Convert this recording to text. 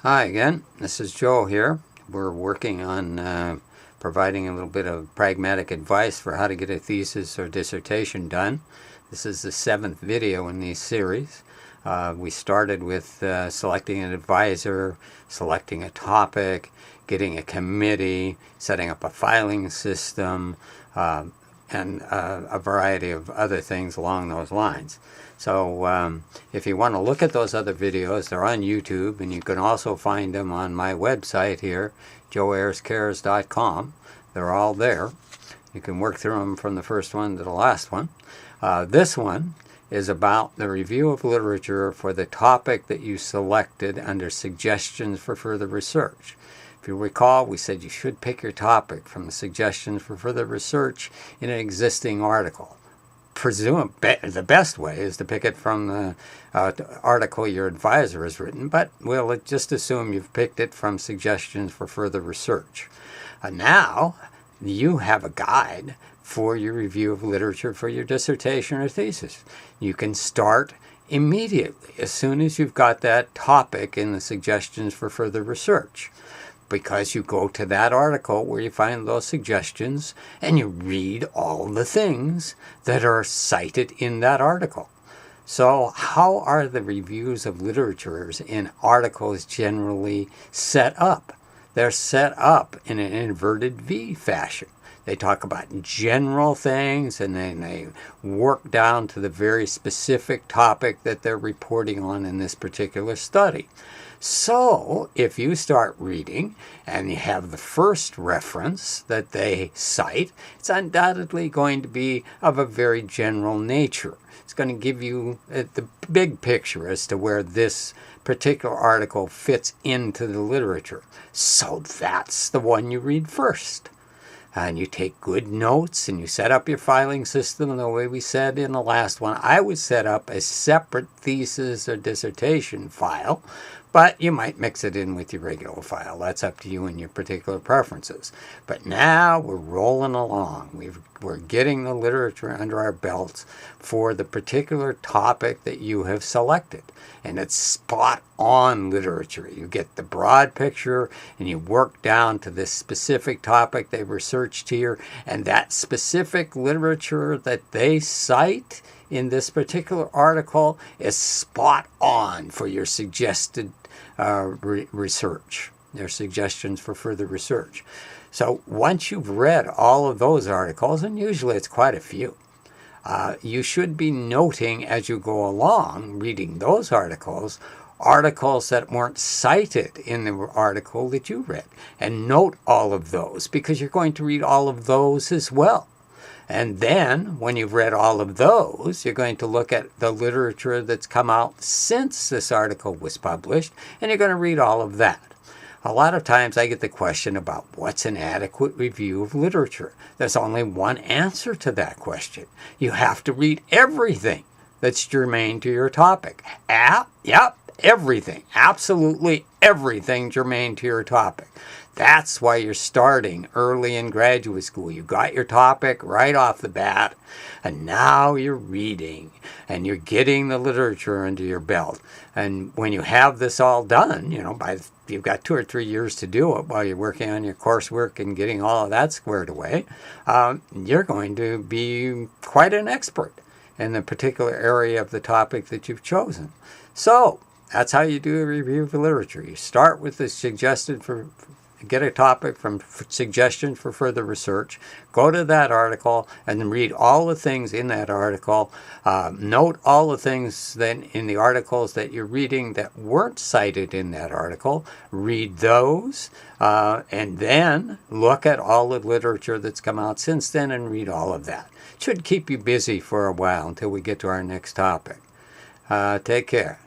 Hi again, this is Joe here. We're working on providing a little bit of pragmatic advice for how to get a thesis or dissertation done. This is the 7th video in this series. We started with selecting an advisor, selecting a topic, getting a committee, setting up a filing system, and a variety of other things along those lines. So if you want to look at those other videos, they're on YouTube, and you can also find them on my website here, joeayrescares.com. They're all there. You can work through them from the first one to the last one. This one is about the review of literature for the topic that you selected under suggestions for further research. If you recall, we said you should pick your topic from the suggestions for further research in an existing article. The best way is to pick it from the article your advisor has written, but we'll just assume you've picked it from suggestions for further research. Now you have a guide for your review of literature for your dissertation or thesis. You can start immediately as soon as you've got that topic in the suggestions for further research, because you go to that article where you find those suggestions and you read all the things that are cited in that article. So how are the reviews of literatures in articles generally set up? They're set up in an inverted V fashion. They talk about general things, and then they work down to the very specific topic that they're reporting on in this particular study. So if you start reading and you have the first reference that they cite, it's undoubtedly going to be of a very general nature. It's going to give you the big picture as to where this particular article fits into the literature. So that's the one you read first. And you take good notes and you set up your filing system the way we said in the last one. I would set up a separate thesis or dissertation file, but you might mix it in with your regular file. That's up to you and your particular preferences. But now we're rolling along. We're getting the literature under our belts for the particular topic that you have selected. And it's spot on literature. You get the broad picture and you work down to this specific topic they researched here. And that specific literature that they cite in this particular article is spot on for your suggested research, their suggestions for further research. So once you've read all of those articles, and usually it's quite a few, you should be noting as you go along, reading those articles that weren't cited in the article that you read. And note all of those, because you're going to read all of those as well. And then, when you've read all of those, you're going to look at the literature that's come out since this article was published, and you're going to read all of that. A lot of times I get the question about what's an adequate review of literature. There's only one answer to that question. You have to read everything that's germane to your topic. Yep, everything. Absolutely everything germane to your topic. That's why you're starting early in graduate school. You got your topic right off the bat, and now you're reading, and you're getting the literature under your belt. And when you have this all done, you've got 2 or 3 years to do it while you're working on your coursework and getting all of that squared away, you're going to be quite an expert in the particular area of the topic that you've chosen. So that's how you do a review of literature. You start with the get a topic from suggestions for further research, go to that article and read all the things in that article, note all the things then in the articles that you're reading that weren't cited in that article, read those, and then look at all the literature that's come out since then and read all of that. It should keep you busy for a while until we get to our next topic. Take care.